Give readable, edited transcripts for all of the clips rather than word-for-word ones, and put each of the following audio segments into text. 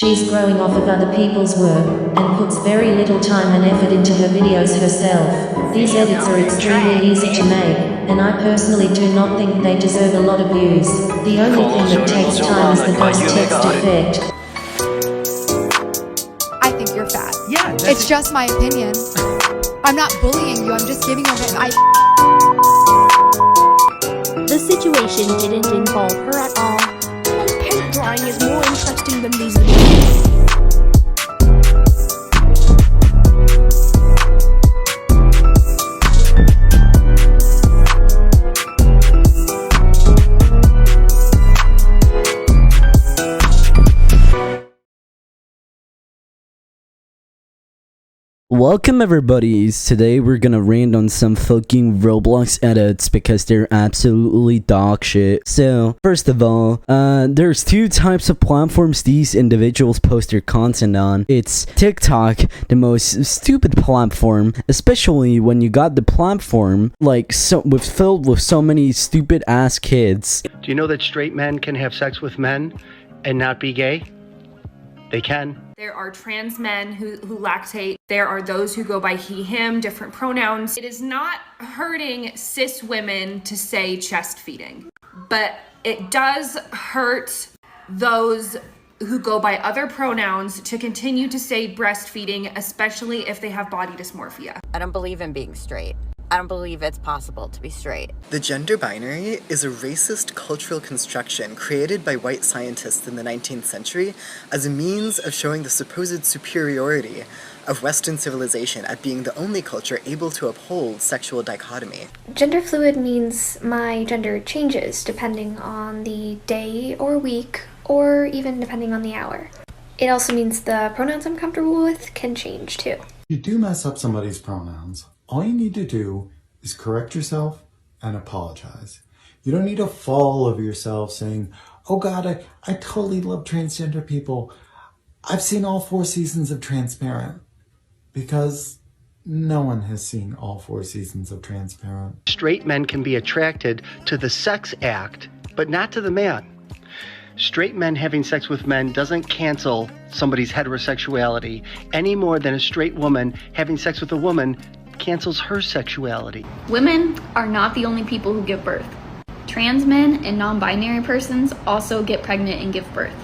She's growing off of other people's work, and puts very little time and effort into her videos herself. These edits are extremely easy to make, and I personally do not think they deserve a lot of views. The only thing that takes time is the ghost text effect. I think you're fat. Yeah, it's just my opinion. I'm not bullying you, I'm just giving you The situation didn't involve her at all. Paint drying is more interesting than these videos. Welcome everybody. Today we're gonna rant on some fucking Roblox edits because they're absolutely dog shit. So first of all, there's two types of platforms these individuals post their content on. It's TikTok, the most stupid platform, especially when you got the platform like filled with so many stupid ass kids. Do you know that straight men can have sex with men and not be gay? They can. There are trans men who lactate. There are those who go by he, him, different pronouns. It is not hurting cis women to say chest feeding, but it does hurt those who go by other pronouns to continue to say breastfeeding, especially if they have body dysmorphia. I don't believe in being straight. I don't believe it's possible to be straight. The gender binary is a racist cultural construction created by white scientists in the 19th century as a means of showing the supposed superiority of Western civilization at being the only culture able to uphold sexual dichotomy. Gender fluid means my gender changes depending on the day or week, or even depending on the hour. It also means the pronouns I'm comfortable with can change too. You do mess up somebody's pronouns. All you need to do is correct yourself and apologize. You don't need to fall over yourself saying, oh God, I totally love transgender people. I've seen all 4 seasons of Transparent. Because no one has seen all 4 seasons of Transparent. Straight men can be attracted to the sex act, but not to the man. Straight men having sex with men doesn't cancel somebody's heterosexuality any more than a straight woman having sex with a woman cancels her sexuality. Women are not the only people who give birth. Trans men and non-binary persons also get pregnant and give birth.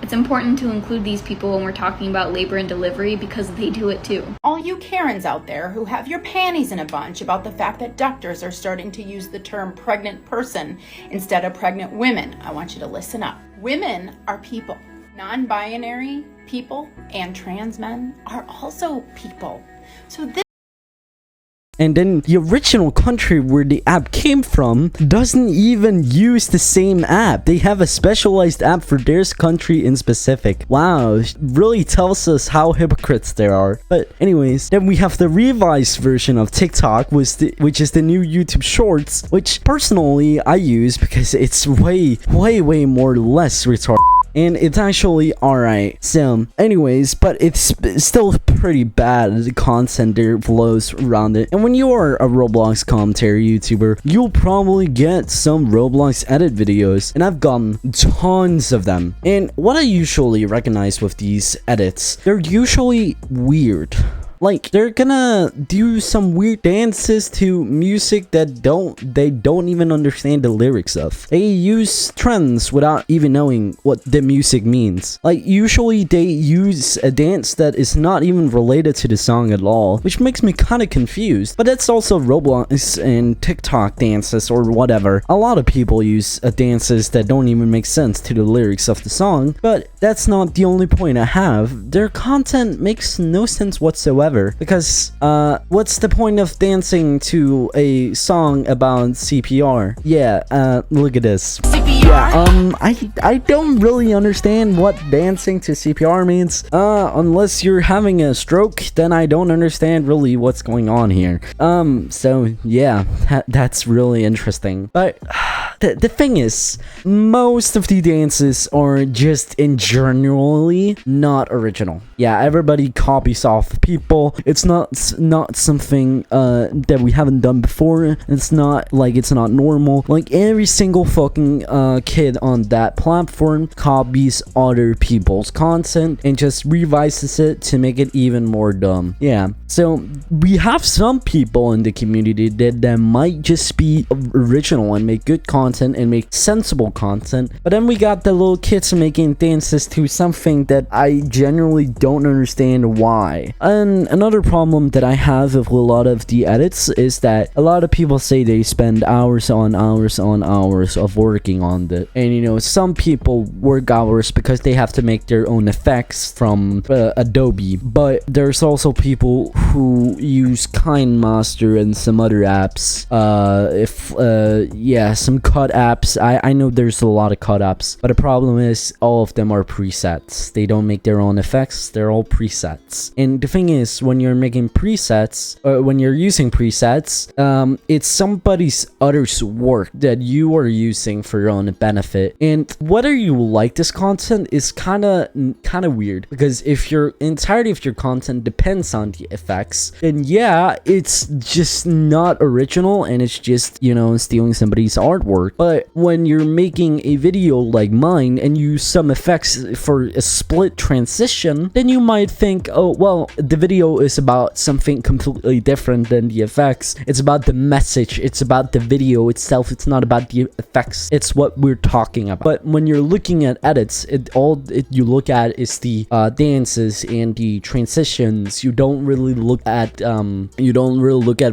It's important to include these people when we're talking about labor and delivery because they do it too. All you Karens out there who have your panties in a bunch about the fact that doctors are starting to use the term pregnant person instead of pregnant women, I want you to listen up. Women are people. Non-binary people and trans men are also people. So this And then the original country where the app came from doesn't even use the same app. They have a specialized app for their country in specific. Wow, it really tells us how hypocrites there are. But anyways, then we have the revised version of TikTok, which is the new YouTube Shorts, which personally I use because it's way more less retarded. And it's actually alright. So, anyways, but it's still pretty bad, the content there flows around it. And when you are a Roblox commentary YouTuber, you'll probably get some Roblox edit videos. And I've gotten tons of them. And what I usually recognize with these edits, they're usually weird. Like, they're gonna do some weird dances to music that they don't even understand the lyrics of. They use trends without even knowing what the music means. Like, usually they use a dance that is not even related to the song at all, which makes me kind of confused. But that's also Roblox and TikTok dances or whatever. A lot of people use dances that don't even make sense to the lyrics of the song, but that's not the only point I have. Their content makes no sense whatsoever. Because what's the point of dancing to a song about CPR? Yeah, look at this. CPR? Yeah, I don't really understand what dancing to CPR means. Unless you're having a stroke, then I don't understand really what's going on here. So yeah, that's really interesting. But the thing is, most of the dances are just in generally not original. Yeah, everybody copies off people. It's not something that we haven't done before. It's not like it's not normal. Like every single fucking kid on that platform copies other people's content and just revises it to make it even more dumb. Yeah, so we have some people in the community that might just be original and make good content and make sensible content, but then we got the little kids making dances to something that I generally don't understand why. And another problem that I have with a lot of the edits is that a lot of people say they spend hours on hours on hours of working on it, and you know, some people work hours because they have to make their own effects from Adobe, but there's also people who use KineMaster and some other apps. Yeah, some cut apps. I know there's a lot of cut apps, but the problem is all of them are presets. They don't make their own effects. They're all presets. And the thing is, when you're making presets, when you're using presets, it's somebody's other's work that you are using for your own benefit. And whether you like this content is kind of weird, because if your entirety of your content depends on the effects, then yeah, it's just not original and it's just, you know, stealing somebody's artwork. But when you're making a video like mine and use some effects for a split transition, then you might think, oh well, the video is about something completely different than the effects. It's about the message, it's about the video itself, it's not about the effects, it's what we're talking about. But when you're looking at edits, all you look at is the dances and the transitions. You don't really look at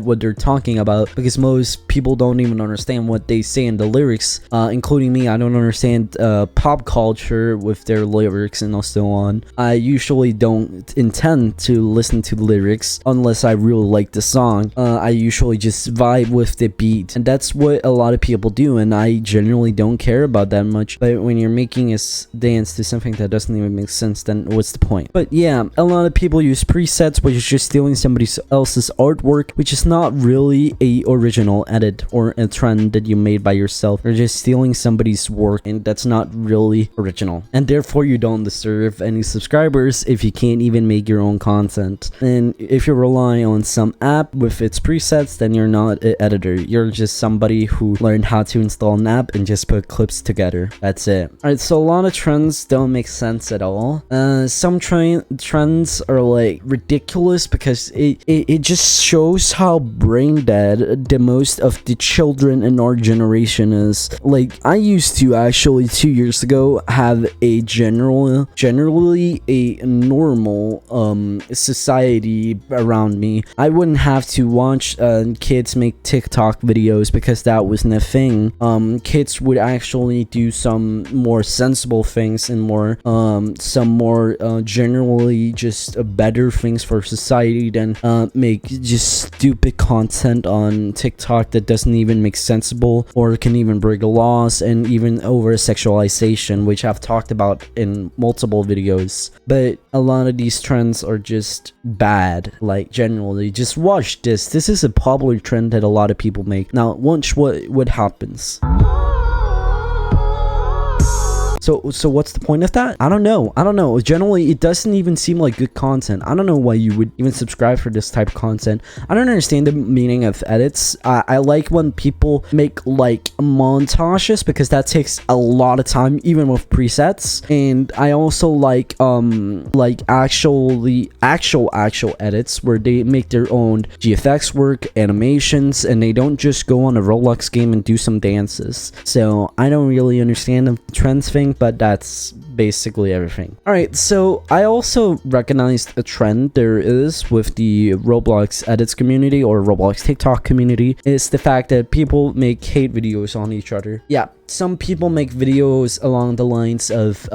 what they're talking about, because most people don't even understand what they say in the lyrics, including me. I don't understand pop culture with their lyrics and so on. I usually don't intend to listen to the lyrics unless I really like the song. I usually just vibe with the beat, and that's what a lot of people do, and I generally don't care about that much. But when you're making a dance to something that doesn't even make sense, then what's the point? But yeah, a lot of people use presets, which is just stealing somebody else's artwork, which is not really a original edit or a trend that you made by yourself. You're just stealing somebody's work, and that's not really original, and therefore you don't deserve any subscribers if you can't even make your own content. And if you rely on some app with its presets, then you're not an editor. You're just somebody who learned how to install an app and just put clips together. That's it. Alright, so a lot of trends don't make sense at all. Some trends are like ridiculous because it just shows how brain dead the most of the children in our generation is. Like, I used to actually 2 years ago have a generally a normal society around me. I wouldn't have to watch kids make TikTok videos because that wasn't a thing. Kids would actually do some more sensible things and some more generally just better things for society than make just stupid content on TikTok that doesn't even make sensible or can even break the laws, and even over sexualization, which I've talked about in multiple videos. But a lot of these trends are just bad. Like, generally, just watch this. This is a popular trend that a lot of people make. Now watch what happens. So what's the point of that? I don't know. Generally, it doesn't even seem like good content. I don't know why you would even subscribe for this type of content. I don't understand the meaning of edits. I like when people make like montages, because that takes a lot of time, even with presets. And I also like actual edits where they make their own GFX work, animations, and they don't just go on a Roblox game and do some dances. So I don't really understand the trends thing, but that's basically everything. Alright, so I also recognized a trend there is with the Roblox edits community or Roblox TikTok community, is the fact that people make hate videos on each other. Yeah, some people make videos along the lines of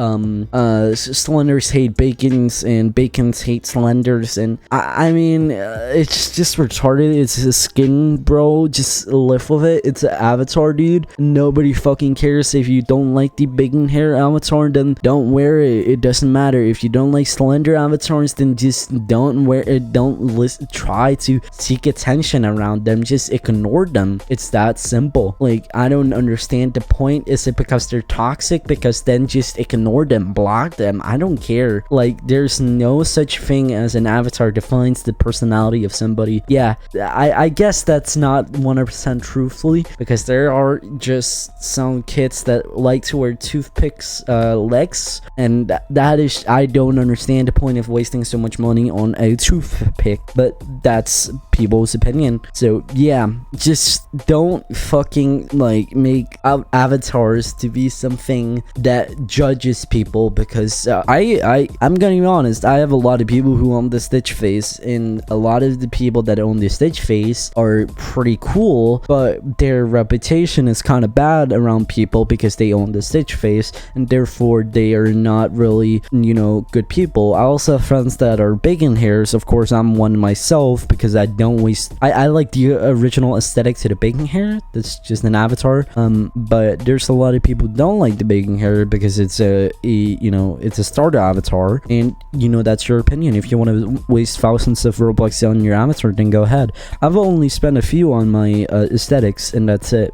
Slenders hate Bacons and Bacons hate Slenders, and I mean, it's just retarded. It's a skin, bro. Just live with it. It's an avatar, dude. Nobody fucking cares. If you don't like the bacon hair avatar, then don't wear it. It doesn't matter. If you don't like slender avatars, then just don't wear it. Don't try to seek attention around them. Just ignore them. It's that simple. Like, I don't understand the point. Is it because they're toxic? Because then just ignore them, block them. I don't care. Like, there's no such thing as an avatar defines the personality of somebody. Yeah, I guess that's not 100% truthfully, because there are just some kids that like to wear toothpicks legs, and that is, I don't understand the point of wasting so much money on a toothpick, but that's people's opinion. So yeah, just don't fucking like make avatars to be something that judges people, because I'm gonna be honest, I have a lot of people who own the Stitch face, and a lot of the people that own the Stitch face are pretty cool, but their reputation is kind of bad around people because they own the Stitch face, and therefore they are not really, you know, good people. I also have friends that are bacon hairs. Of course, I'm one myself, because I don't waste. I like the original aesthetic to the bacon hair. That's just an avatar. But there's a lot of people who don't like the bacon hair because it's it's a starter avatar, and you know, that's your opinion. If you want to waste thousands of Robux on your avatar, then go ahead. I've only spent a few on my aesthetics, and that's it.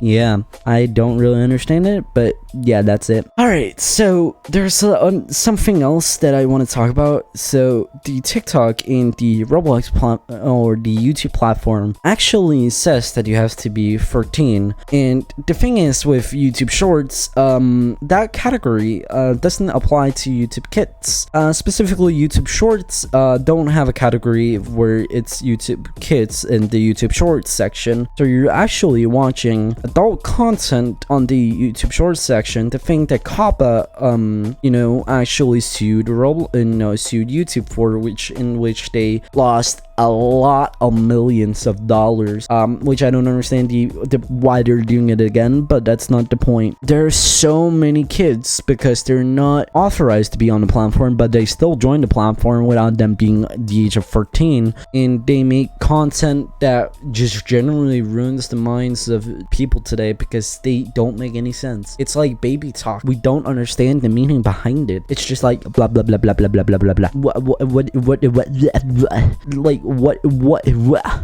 Yeah, I don't really understand it, but yeah, that's it. All right, so there's something else that I want to talk about. So the TikTok and the Roblox or the YouTube platform actually says that you have to be 14, and the thing is, with YouTube Shorts, that category doesn't apply to YouTube Kids. Specifically, YouTube Shorts don't have a category where it's YouTube Kids in the YouTube Shorts section, so you're actually watching adult content on the YouTube Shorts section. The thing that COPPA actually sued YouTube for, which they lost a lot of millions of dollars, which I don't understand why they're doing it again, but that's not the point. There's so many kids, because they're not authorized to be on the platform, but they still join the platform without them being the age of 14, and they make content that just generally ruins the minds of people today, because they don't make any sense. It's like baby talk. We don't understand the meaning behind it. It's just like blah blah blah blah blah blah blah blah blah. What?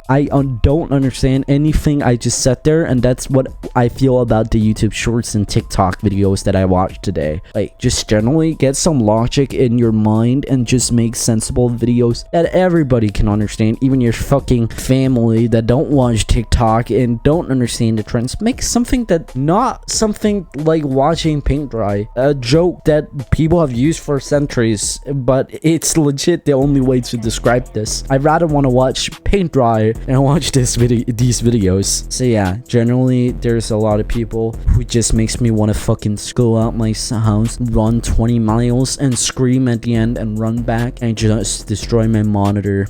I don't understand anything I just said there, and that's what I feel about the YouTube Shorts and TikTok videos that I watched today. Like, just generally get some logic in your mind and just make sensible videos that everybody can understand, even your fucking family that don't watch TikTok and don't understand the trends. Make something that, not something like watching paint dry, a joke that people have used for centuries, but it's legit the only way to describe this. I'd rather want to watch paint dry and watch these videos. So yeah, generally there's a lot of people who just makes me want to fucking go out my house, run 20 miles and scream at the end and run back and just destroy my monitor.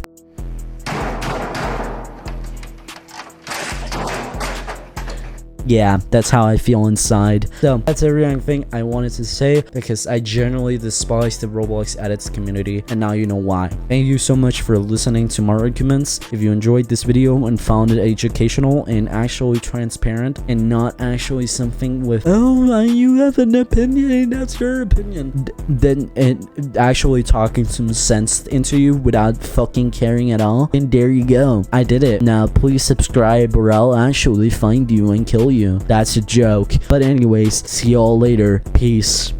Yeah, that's how I feel inside. So that's everything I wanted to say, because I generally despise the Roblox edits community, and now you know why. Thank you so much for listening to my arguments. If you enjoyed this video and found it educational and actually transparent, and not actually something with, oh, you have an opinion, that's your opinion, then actually talking some sense into you without fucking caring at all, and there you go. I did it. Now please subscribe, or I'll actually find you and kill you. That's a joke. But anyways, see y'all later. Peace.